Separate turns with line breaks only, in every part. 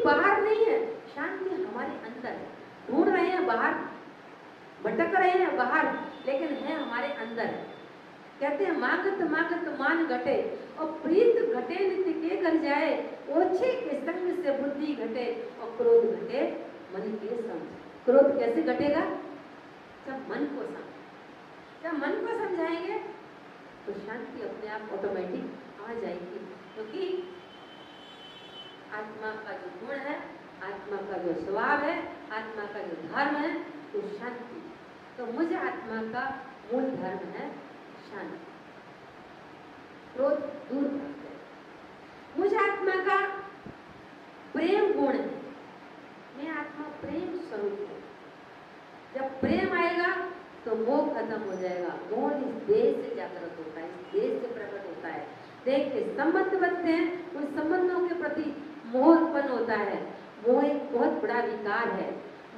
बाहर नहीं है, शांति हमारे अंदर है। ढूंढ रहे हैं बाहर, भटक रहे हैं बाहर, लेकिन है हमारे अंदर। कहते हैं मागत मागत मान घटे और प्रीत घटे नित्य के घर जाए, ओछे के संग से बुद्धि घटे और क्रोध घटे मन के समझ। क्रोध कैसे घटेगा? जब मन को समझ, जब मन को समझाएंगे तो शांति अपने आप ऑटोमेटिक आ जाएगी। क्योंकि आत्मा का जो गुण है, आत्मा का जो स्वभाव है, आत्मा का जो धर्म है वो शांति। तो मुझे आत्मा का मूल धर्म है शांति, क्रोध दूर करते हैं। मुझे आत्मा का प्रेम गुण है, मैं आत्मा प्रेम स्वरूप हूँ। जब प्रेम आएगा तो मोह खत्म हो जाएगा। मोह इस देह से जागृत होता है, इस देह से प्रकट होता है। देह के संबंध बनते हैं, उन संबंधों के प्रति मोह उत्पन्न होता है। मोह एक बहुत बड़ा विकार है।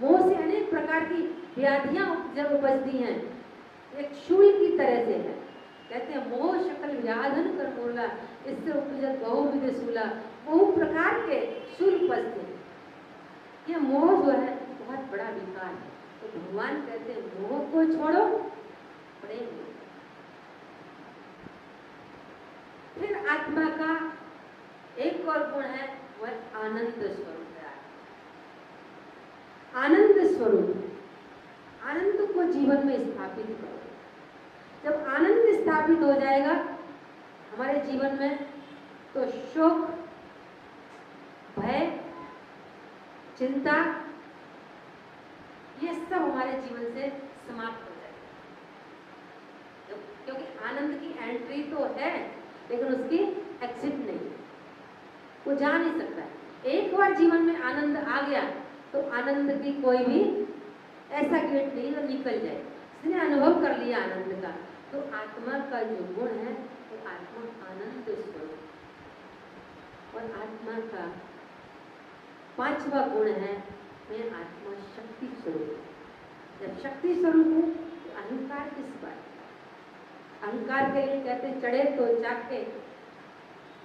मोह से अनेक प्रकार की व्याधियां जब उपजती हैं, एक शूल की तरह से है। कहते हैं मोह शकल व्याधन कर मोला, इससे उपजत बहुविध शूला। बहु प्रकार के शूल उपजते हैं। ये मोह जो है बहुत बड़ा विकार है। तो भगवान कहते हैं मोह को छोड़ो, प्रेम। फिर आत्मा का एक और गुण है, वह आनंद स्वरूप है। आनंद स्वरूप, आनंद को जीवन में स्थापित करो। जब आनंद स्थापित हो जाएगा हमारे जीवन में, तो शोक, भय, चिंता, ये सब हमारे जीवन से समाप्त हो जाएगा। क्योंकि आनंद की एंट्री तो है, लेकिन उसकी एग्जिट नहीं है, वो जा नहीं सकता। एक बार जीवन में आनंद आ गया तो आनंद की कोई भी ऐसा गेट नहीं जो निकल जाए। इसने अनुभव कर लिया आनंद का। तो आत्मा का जो गुण है वो आत्मा आनंद स्वरूप, और आत्मा का पांचवा गुण है, मैं आत्मा शक्ति स्वरूप। जब शक्ति स्वरूप हूँ तो अहंकार किस बात का? अहंकार के लिए कहते हैं चढ़े तो चाके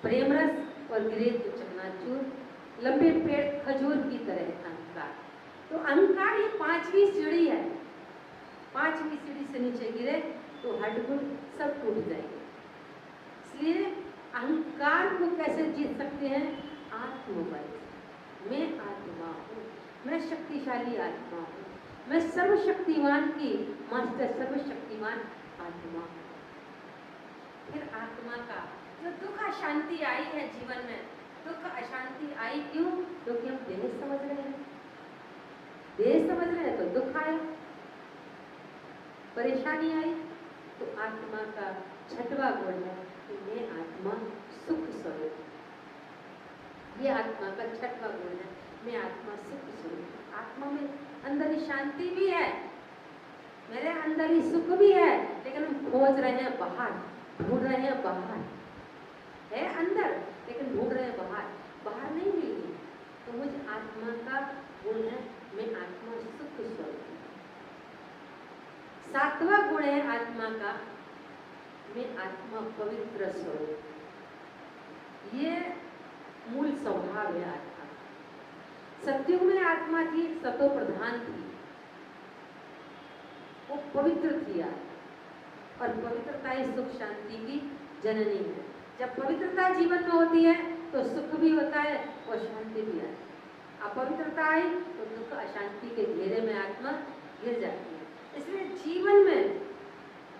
प्रेम रस और गिरे तो चकनाचूर, लंबे पेड़ खजूर की तरह अहंकार। तो अहंकार ये पांचवी सीढ़ी है। पांचवी सीढ़ी से नीचे गिरे तो हड्डगुड़ सब टूट जाएंगे। इसलिए अहंकार को कैसे जीत सकते हैं? आत्मबल। मैं आत्मा हूँ, मैं शक्तिशाली आत्मा हूँ, मैं सर्वशक्तिमान की मास्टर, सर्वशक्तिमान आत्मा हूँ। फिर आत्मा का जो दुख अशांति आई है जीवन में, दुख अशांति आई क्यों? क्योंकि हम देह समझ रहे हैं। देह समझ रहे हैं तो दुख आया, परेशानी आई। तो आत्मा का छठवां गुण है कि मैं आत्मा सुख स्वरूप। ये आत्मा का छठवां गुण है, मैं आत्मा सुख स्वरूप। आत्मा में अंदर ही शांति भी है, मेरे अंदर ही सुख भी है, लेकिन हम खोज रहे हैं बाहर, ढूंढ रहे हैं बाहर। है अंदर लेकिन ढूंढ रहे हैं बाहर, बाहर नहीं मिल रही। तो मुझे आत्मा का गुण है, मैं आत्मा सुख स्वरूप। सातवां गुण है आत्मा का, मैं आत्मा पवित्र स्वरूप। ये मूल स्वभाव है आत्मा। सत्युग में आत्मा थी, सतो प्रधान थी, वो पवित्र थी आत्मा। और पवित्रता ही सुख शांति की जननी है। जब पवित्रता जीवन में होती है तो सुख भी होता है और शांति भी आती है। अपवित्रता आई तो दुख अशांति के घेरे में आत्मा गिर जाती है। इसलिए जीवन में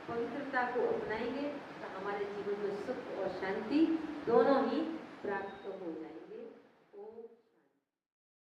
पवित्रता को अपनाएंगे तो हमारे जीवन में सुख और शांति दोनों ही